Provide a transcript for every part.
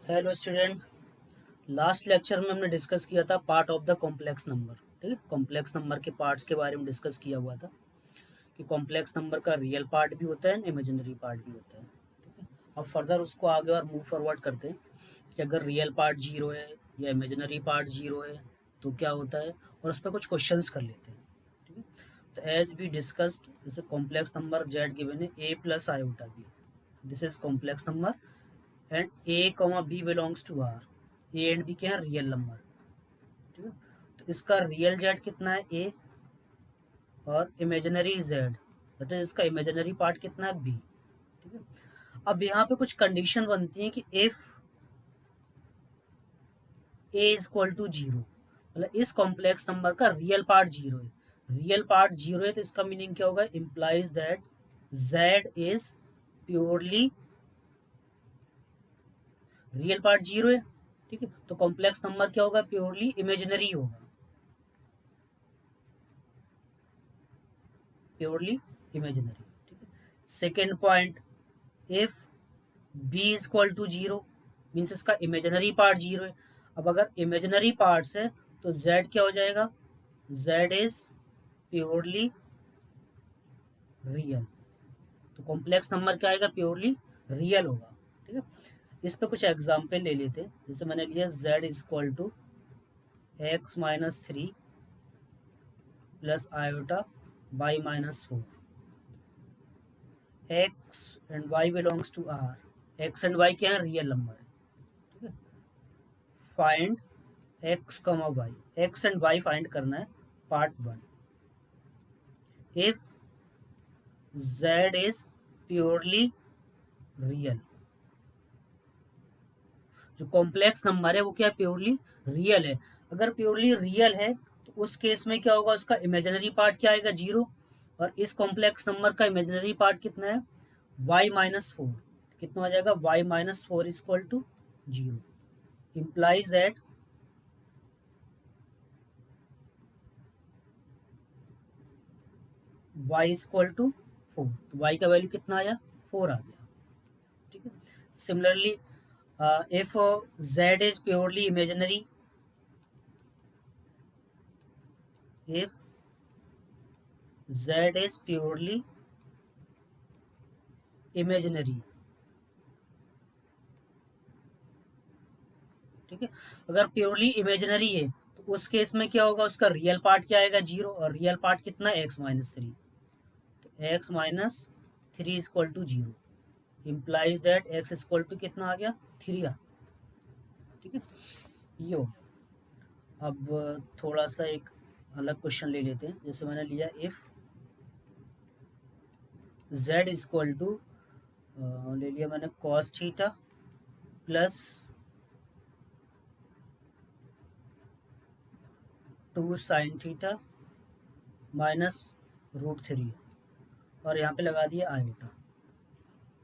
Hello student. Last lecture में हमने discuss किया था part of the complex number. ठीक है, कॉम्प्लेक्स नंबर के पार्ट्स के बारे में डिस्कस किया हुआ था कि कॉम्प्लेक्स नंबर का रियल पार्ट भी होता है, इमेजिनरी पार्ट भी होता है। ठीक है, अब फर्दर उसको आगे और मूव फॉरवर्ड करते हैं कि अगर रियल पार्ट जीरो है या इमेजिनरी पार्ट जीरो है तो क्या होता है, और उस पर कुछ क्वेश्चंस कर लेते हैं। ठीक है, तो एज वी डिस्कस्ड, जैसे कॉम्प्लेक्स नंबर जेड गिवन है A plus iota B, this is complex number and A comma B belongs to R. A and B क्या है, रियल नंबर। ठीक है, तो इसका रियल जेड कितना है, ए, और इमेजिनरी जेड, दैट इज इसका इमेजिनरी पार्ट कितना है, बी। ठीक है, अब यहाँ पे कुछ कंडीशन बनती है कि if a is equal to zero, मतलब इस कॉम्प्लेक्स नंबर का रियल पार्ट जीरो है। रियल पार्ट जीरो है तो इसका मीनिंग क्या होगा, implies that z is purely, real part zero है। ठीक है, तो कॉम्प्लेक्स नंबर क्या होगा, प्योरली इमेजिनरी होगा, प्योरली इमेजिनरी। ठीक है, second point, if b is equal to zero, means इसका इमेजिनरी पार्ट जीरो है। अब अगर इमेजिनरी पार्ट्स है तो जेड क्या हो जाएगा, जेड इज प्योरली रियल, तो कॉम्प्लेक्स नंबर क्या आएगा, प्योरली रियल होगा। ठीक है, इस पे कुछ एग्जाम्पल ले लेते हैं। जैसे मैंने लिया z is equal to x minus three plus iota y minus four, x and y belongs to R, x and y क्या है, रियल नंबर है। ठीक है, find x comma y, x and y find करना है, part one. If z is purely real, जो complex number है वो क्या, प्योरली रियल है। अगर प्योरली रियल है तो उस केस में क्या होगा, उसका इमेजिनरी पार्ट क्या आएगा, जीरो, और इस कॉम्प्लेक्स नंबर का इमेजिनरी पार्ट कितना है, वाई माइनस फोर, कितना हो जाएगा, y minus four is equal to zero, implies that y is equal to four, तो y का वैल्यू कितना आया, फोर आ गया। ठीक है, similarly if z is purely imaginary, if z is purely imaginary, ठीक है, अगर प्योरली इमेजिनरी है तो उस केस में क्या होगा, उसका रियल पार्ट क्या आएगा, जीरो, और रियल पार्ट कितना है, एक्स माइनस थ्री, तो x minus three is equal to zero, implies that x is equal to कितना आ गया, थ्री आ। ठीक है, ये हो। अब थोड़ा सा एक अलग क्वेश्चन ले लेते हैं। जैसे मैंने लिया if z is equal to, ले लिया मैंने cos theta plus two sine theta minus root three, और यहाँ पे लगा दिया आयोटा,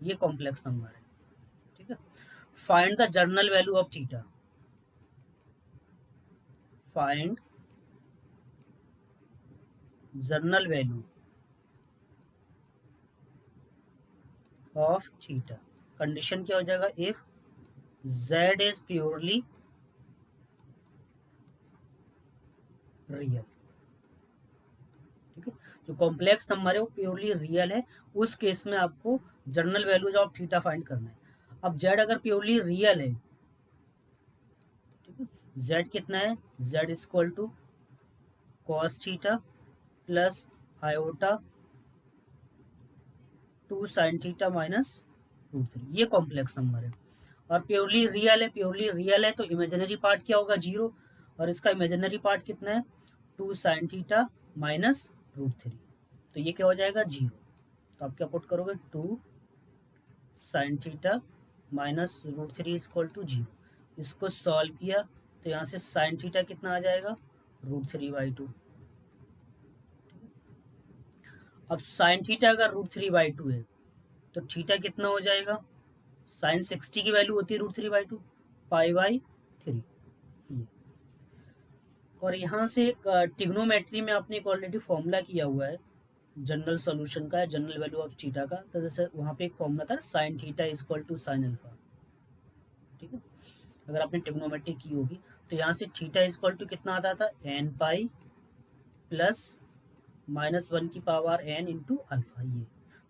ये कॉम्प्लेक्स नंबर है। ठीक है, find the journal value of theta, find journal value of theta, condition क्या हो जाएगा, if z is purely real. ठीक है, जो कॉम्प्लेक्स नंबर है वो प्योरली रियल है, उस केस में आपको journal values of theta find करना है। अब जेड अगर प्योरली रियल है, ठीक है, जेड कितना है, z is equal to cos theta plus iota two sine theta minus root three, ये कॉम्प्लेक्स नंबर है और प्योरली रियल है। प्योरली रियल है तो इमेजिनरी पार्ट क्या होगा, जीरो, और इसका इमेजिनरी पार्ट कितना है, two sine theta minus root three, तो ये क्या हो जाएगा, जीरो। तो आप क्या पुट करोगे, two sine theta minus root three is equal to zero, इसको सॉल्व किया तो यहाँ से साइन थीटा कितना आ जाएगा, रूट थ्री बाई टू। अब साइन थीटा अगर रूट थ्री बाई टू है तो थीटा कितना हो जाएगा, साइन सिक्सटी की वैल्यू होती है root three by two, pi by three. और यहाँ से टिग्नोमेट्री में आपने एक ऑलरेडी फॉर्मूला किया हुआ है जनरल सॉल्यूशन का, है जनरल वैल्यू ऑफ थीटा का, तो जैसे वहाँ पे एक फॉर्मूला था sine theta is equal to sine alpha. ठीक है, अगर आपने ट्रिग्नोमेट्री की होगी, तो यहाँ से थीटा इज इक्वल टू कितना आता था, एन पाई प्लस -1 की पावर एन इंटू अल्फा। ये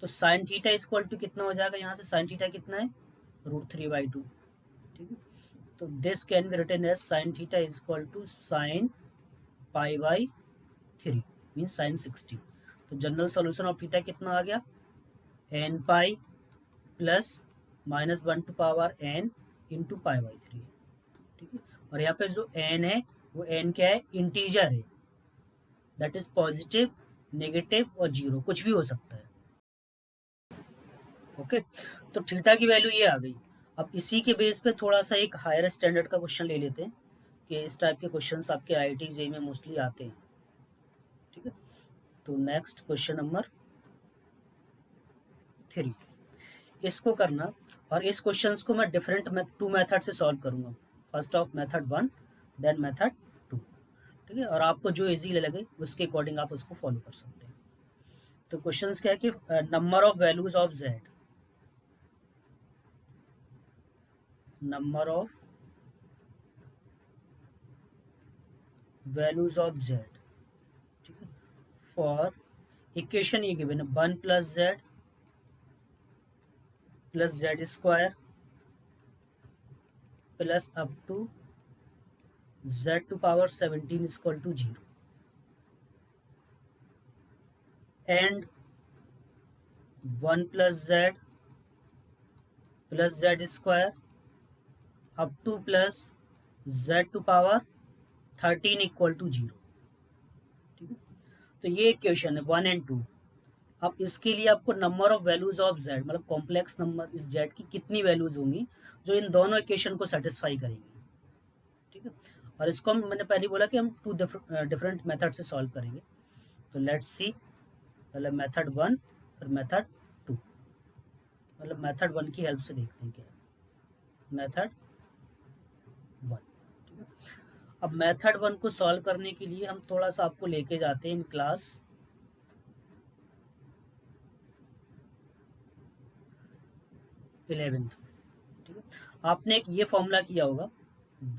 तो sine theta is equal to कितना हो जाएगा, यहाँ से साइन थीटा कितना है, √3/2। ठीक है, तो this can be written as sine theta is equal to sine π/3 mean sine 60। तो जनरल सॉल्यूशन ऑफ थीटा कितना आ गया, n pi plus -1 to power n into π/3। ठीक है, और यहाँ पे जो एन है वो एन क्या है, इंटीजर है, दैट इज पॉजिटिव, नेगेटिव और जीरो, कुछ भी हो सकता है। ओके, तो थीटा की वैल्यू ये आ गई। अब इसी के बेस पे थोड़ा सा एक हायर स्टैंडर्ड का क्वेश्चन ले लेते हैं कि इस टाइप के क्वेश्चंस आपके IIT JEE में मोस्टली आते हैं। ठीक है, तो नेक्स्ट क्वेश्चन नंबर 3 इसको करना, और इस क्वेश्चंस को मैं डिफरेंट 2 मेथड से सॉल्व करूंगा। First of method 1 then method 2। ठीक है, और आपको जो इजी लगे उसके अकॉर्डिंग आप उसको फॉलो कर सकते हैं। तो क्वेश्चंस क्या है कि number of values of z, number of values of z, ठीक है, फॉर इक्वेशन ये गिवन है 1 plus z plus z square plus up to z to power 17 is equal to 0 and 1 plus z square up to plus z to power 13 equal to 0। ठीक है, तो ये equation है 1 and 2। अब इसके लिए आपको number of values of Z, मतलब कॉम्प्लेक्स नंबर इस जेड की कितनी वैल्यूज होंगी जो इन दोनों इक्वेशन को सेटिस्फाई करेंगी। ठीक है, और इसको मैंने पहले बोला कि हम 2 डिफरेंट मेथड से सॉल्व करेंगे। तो लेट्स सी, पहले मेथड 1 और मेथड 2, मतलब मेथड 1 की हेल्प से देखते हैं क्या मेथड 1। ठीक है, अब मेथड 1 को सॉल्व करने के लिए हम थोड़ा सा आपको लेके जाते हैं इन क्लास 11th। ठीक है, आपने एक ये फॉर्मूला किया होगा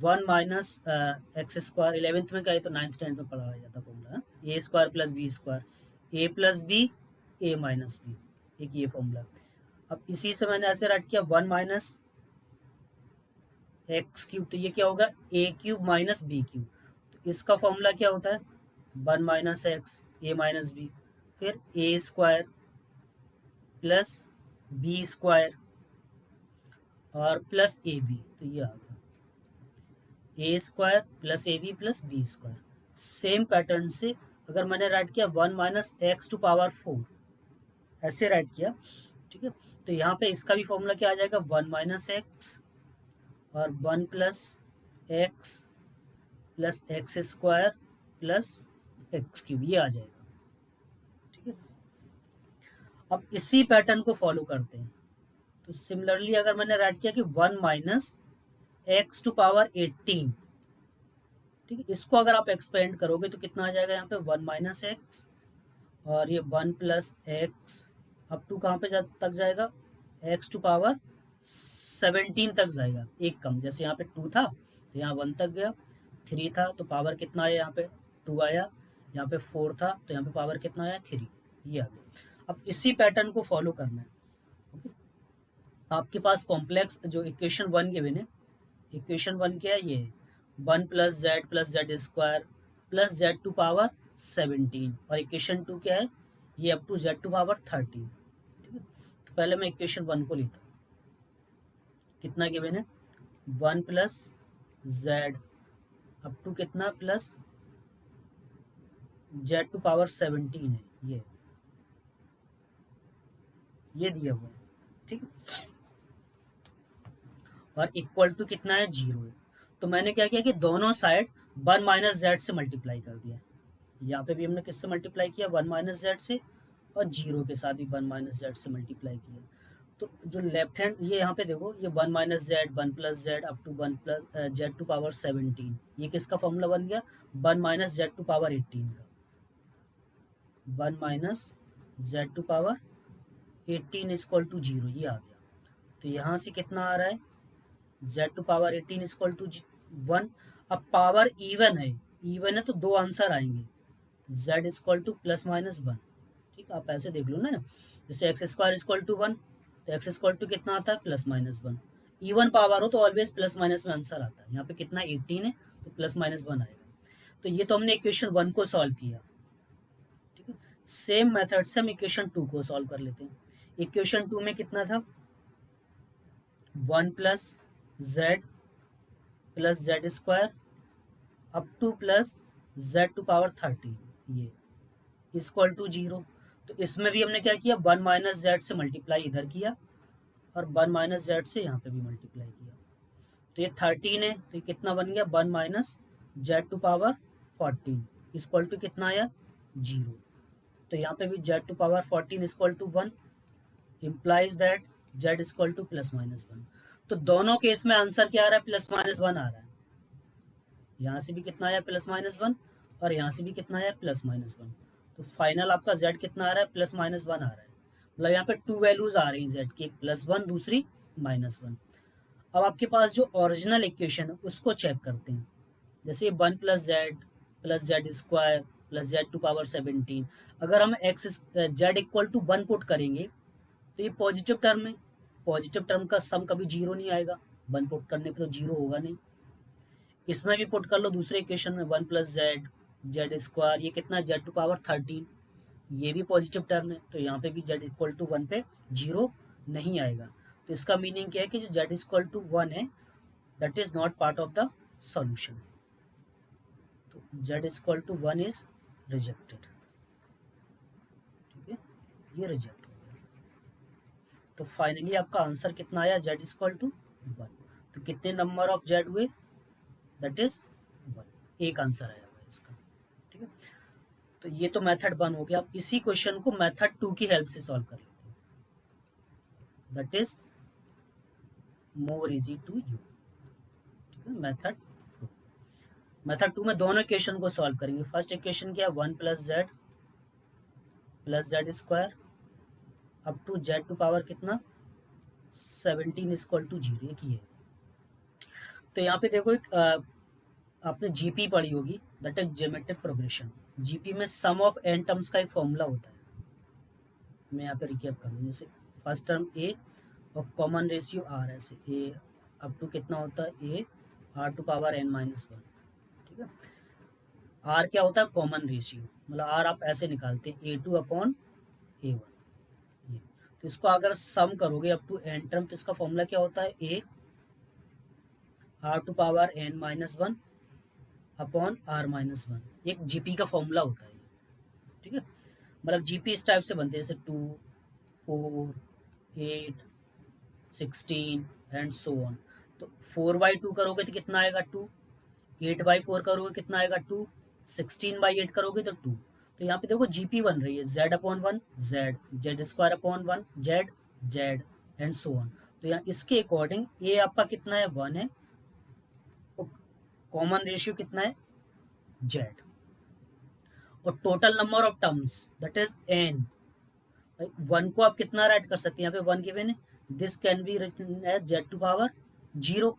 1 माइनस एक्स स्क्वायर, 11th में क्या है तो 9th 10th में पढ़ाया जाता फॉर्मूला, ए स्क्वायर प्लस बी स्क्वायर, ए प्लस बी ए माइनस बी, एक ये फॉर्मूला। अब इसी से मैंने ऐसे राइट किया 1 माइनस एक्स क्यूब, तो ये क्या होगा A cube minus B cube. तो इसका फॉर्मूला क्या होता है 1 minus X A minus B, फिर A square plus B square और प्लस ए बी, तो ये आ गया A square plus A B plus B square. Same pattern से अगर मैंने राइट किया 1 माइनस एक्स टू पावर 4, ऐसे राइट किया, ठीक है, तो यहाँ पे इसका भी फॉर्मूला क्या आ जाएगा 1 माइनस एक्स और 1 plus x square plus x cube, ये आ जाएगा। ठीक है, अब इसी पैटर्न को फॉलो करते हैं। तो सिमिलरली अगर मैंने राइट किया कि 1 माइनस एक्स टू पावर 18, ठीक है, इसको अगर आप एक्सपेंड करोगे तो कितना आ जाएगा यहाँ पे 1 माइनस एक्स और ये 1 प्लस एक्स अप टू कहाँ पे तक जाएगा, एक्स टू पावर 17 तक जाएगा, एक कम, जैसे यहाँ पे 2 था तो यहाँ 1 तक गया, 3 था तो पावर कितना आया यहाँ पे 2 आया, यहाँ पे 4 था तो यहाँ पे पावर कितना आया 3, ये आ गया। अब इसी पैटर्न को फॉलो करना है। ओके, आपके पास कॉम्प्लेक्स जो इक्वेशन 1 गिवन है, इक्वेशन 1 क्या है, ये 1 plus z square plus z to power 17, और इक्वेशन 2 क्या है, ये up to z to power 13। ठीक है, तो पहले मैं इक्वेशन 1 को लेता हूँ, कितना गिवन है 1 प्लस जेड अप टू कितना प्लस जेड टू पावर 17 है, ये दिया हुआ है। ठीक है, और इक्वल टू कितना है 0 है। तो मैंने क्या किया कि दोनों साइड 1 माइनस जेड से मल्टीप्लाई कर दिया, यहाँ पे भी हमने किससे मल्टीप्लाई किया 1 माइनस जेड से, और 0 के साथ भी 1 माइनस जेड से मल्टीप्लाई किया। तो जो लेफ्ट हैंड ये यहाँ पे देखो, ये 1 minus z 1 plus z up to 1 plus z to power 17, ये किसका फॉर्मूला बन गया 1 माइनस जेड टू पावर 18 का, 1 minus z to power 18 equal to 0, ये आ गया। तो यहाँ से कितना आ रहा है z to power 18 equal to 1। अब पावर इवन है तो दो आंसर आएंगे, z equal to plus minus 1। ठीक है, आप ऐसे देख लो ना, जैसे एक्स स्क्वायर इक्वल टू 1, तो एक्स इक्वल टू कितना आता है प्लस माइनस 1। इवन पावर हो तो ऑलवेज प्लस माइनस में आंसर आता है। यहाँ पे कितना 18 है तो प्लस माइनस 1 आएगा। तो ये तो हमने इक्वेशन 1 को सॉल्व किया। ठीक है, सेम मेथड से हम इक्वेशन 2 को सॉल्व कर लेते हैं। इक्वेशन 2 में कितना था, 1 plus z square up to plus z to power 30 ये इक्वल टू 0। तो इसमें भी हमने क्या किया, 1 माइनस जेड से मल्टीप्लाई इधर किया और 1 माइनस जेड से यहाँ पे भी मल्टीप्लाई किया। तो ये 13 है, तो ये कितना बन गया, 1 minus z to power 14 equal to कितना आया 0। तो यहाँ पे भी z to power 14 equal to 1 implies that z equal to plus minus 1। तो दोनों केस में आंसर क्या आ रहा है, प्लस माइनस 1 आ रहा है। यहाँ से भी कितना आया प्लस माइनस 1 और यहाँ से भी कितना आया प्लस माइनस 1। तो फाइनल आपका z कितना आ रहा है, प्लस माइनस 1 आ रहा है। मतलब यहाँ पे 2 वैल्यूज आ रही है z की, एक प्लस 1 दूसरी माइनस 1। अब आपके पास जो ओरिजिनल इक्वेशन है उसको चेक करते हैं। जैसे ये 1 plus z square plus z to power 17, अगर हम x z equal to 1 put करेंगे तो ये पॉजिटिव टर्म है, पॉजिटिव टर्म का सम कभी जीरो नहीं आएगा, 1 पुट करने पे तो जीरो होगा नहीं। इसमें भी पुट कर लो दूसरे इक्वेशन में, 1 प्लस जेड स्क्वायर, ये कितना जेड टू पावर 13, ये भी पॉजिटिव टर्म है, तो यहाँ पे भी जेड इक्वल टू 1 पे जीरो नहीं आएगा। तो इसका मीनिंग क्या है कि जो जेड इक्वल टू 1 है that is not part of the solution. तो Z equal to 1 is rejected. ठीक है, ये रिजेक्ट हो गया। तो फाइनली आपका आंसर कितना आया, जेड इक्वल टू 1। तो कितने नंबर ऑफ जेड हुए, दैट इज 1, एक आंसर आया हुआ इसका। ठीक है, तो ये तो मेथड 1 हो गया। अब इसी क्वेश्चन को मेथड 2 की हेल्प से सॉल्व कर लेते हैं, that is more easy to you. ठीक है, मेथड 2 में दोनों इक्वेशन को सॉल्व करेंगे। फर्स्ट इक्वेशन क्या है, 1 plus z square up to z to power कितना 17 इक्वल टू 0, एक ही है। तो यहाँ पे देखो एक आपने जीपी पढ़ी होगी, that is geometric progression. GP में सम ऑफ एन टर्म्स का एक फॉर्मूला होता है, मैं यहाँ पे रिकैप कर दूँ। जैसे फर्स्ट टर्म ए और कॉमन रेशियो आर, ऐसे ए अप टू कितना होता है a r to power n minus 1। ठीक है, आर क्या होता है, कॉमन रेशियो, मतलब आर आप ऐसे निकालते हैं ए टू अपॉन ए 1। ये तो इसको अगर सम करोगे अप टू एन टर्म तो इसका फॉर्मूला क्या होता है, a r to power n minus 1 upon r minus 1, एक जीपी का फॉर्मूला होता है। ठीक है, मतलब जीपी इस टाइप से बनते हैं, जैसे 2 4 8 16 एंड सो ऑन। तो 4/2 करोगे तो कितना आएगा 2, 8/4 करोगे कितना आएगा 2, 16/8 करोगे तो 2। तो यहाँ पे देखो जीपी बन रही है z upon 1 Z square upon 1 Z and so on. तो यहाँ इसके अकॉर्डिंग ए आपका कितना है 1 है, कॉमन रेशियो कितना है जेड, और total number of terms that is an. 1 को आप कितना राइट कर सकते हैं, यहाँ पे 1 गिवन है, this can be written as z to power 0।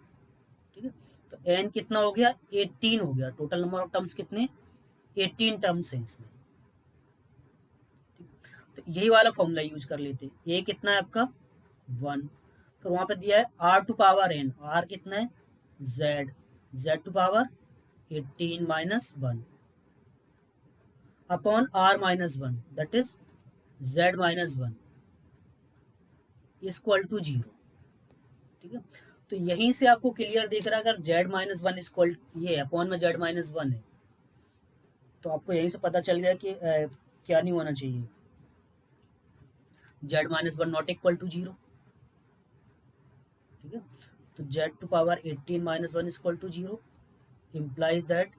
ठीक है, तो एन कितना हो गया 18 हो गया, टोटल नंबर ऑफ टर्म्स कितने 18 टर्म्स हैं इसमें। तो यही वाला फॉर्मूला यूज कर लेते हैं। ए कितना है आपका 1, फिर वहां पे दिया है r to power n, r कितना है z to power 18 minus 1 upon r minus 1 that is z minus 1 equal to 0। ठीक है, तो यहीं से आपको क्लियर दिख रहा है, अगर जेड माइनस 1 इक्वल ये अपॉन में जेड माइनस 1 है तो आपको यहीं से पता चल गया कि क्या नहीं होना चाहिए, z minus 1 not equal to 0। ठीक है, तो z to power 18 minus 1 equal to 0 implies that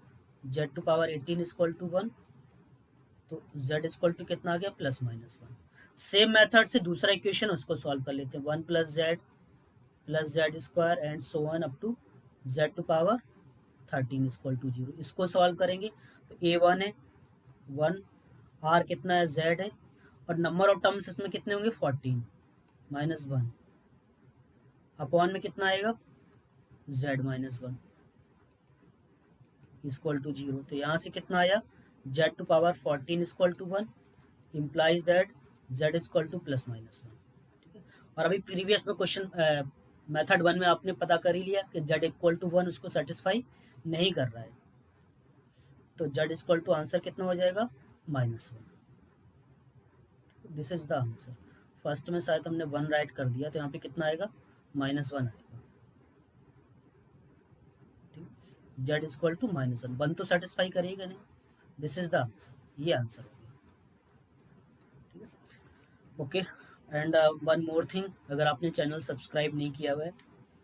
z to power 18 equal to 1। तो z इक्वल टू कितना आ गया प्लस माइनस 1। सेम मेथड से दूसरा इक्वेशन उसको सॉल्व कर लेते हैं, 1 plus z square and so on up to z to power 13 equal to 0। इसको सॉल्व करेंगे तो ए 1 है 1, आर कितना है z है, और नंबर ऑफ टर्म्स इसमें कितने होंगे 14 माइनस 1 अपॉन में कितना आएगा z minus one equal to 0। तो यहाँ से कितना आया, z to power 14 equal to 1 implies that z equal to plus minus one. ठीक है, और अभी प्रीवियस में क्वेश्चन मेथड 1 में आपने पता कर ही लिया कि z इक्वल टू 1 उसको सेटिस्फाई नहीं कर रहा है, तो z इक्वल टू आंसर कितना हो जाएगा, minus one. This is the answer. First में शायद हमने 1 राइट कर दिया, तो यहाँ पे कितना आएगा, माइनस वन आएगा। z equal to minus one, one तो सेटिस्फाई करेगा नहीं। दिस इज द आंसर, ये आंसर हो गया। ठीक है, okay. And one more thing, अगर आपने चैनल सब्सक्राइब नहीं किया हुआ है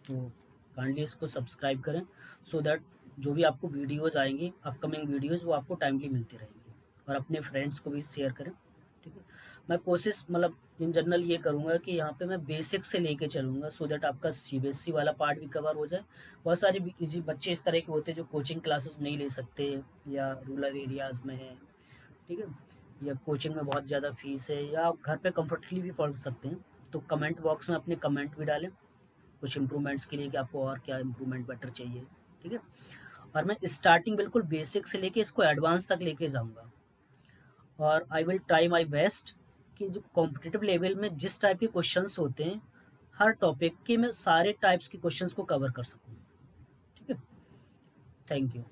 तो काइंडली इसको सब्सक्राइब करें, सो दैट जो भी आपको वीडियोज़ आएंगी, अपकमिंग वीडियोज़, वो आपको टाइमली मिलती रहेंगी। और अपने फ्रेंड्स को भी शेयर करें। ठीक है, मैं कोशिश मतलब इन जनरल ये करूँगा कि यहाँ पे मैं बेसिक से लेके चलूँगा, सो दैट आपका सीबीएसई वाला पार्ट भी कवर हो जाए। बहुत सारे इजी बच्चे इस तरह के होते हैं जो कोचिंग क्लासेस नहीं ले सकते या रूरल एरियाज़ में है, ठीक है, या कोचिंग में बहुत ज़्यादा फीस है, या आप घर पे कंफर्टेबली भी पढ़ सकते हैं। तो कमेंट बॉक्स में अपने कमेंट भी डालें कुछ इम्प्रूवमेंट्स के लिए कि आपको और क्या इम्प्रूवमेंट बेटर चाहिए। ठीक है, और मैं स्टार्टिंग बिल्कुल बेसिक से लेके इसको एडवांस तक लेके जाऊँगा, और I will try my best कि जो कॉम्पिटिटिव लेवल में जिस टाइप के क्वेश्चंस होते हैं, हर टॉपिक के मैं सारे टाइप्स के क्वेश्चंस को कवर कर सकूँ। ठीक है, थैंक यू।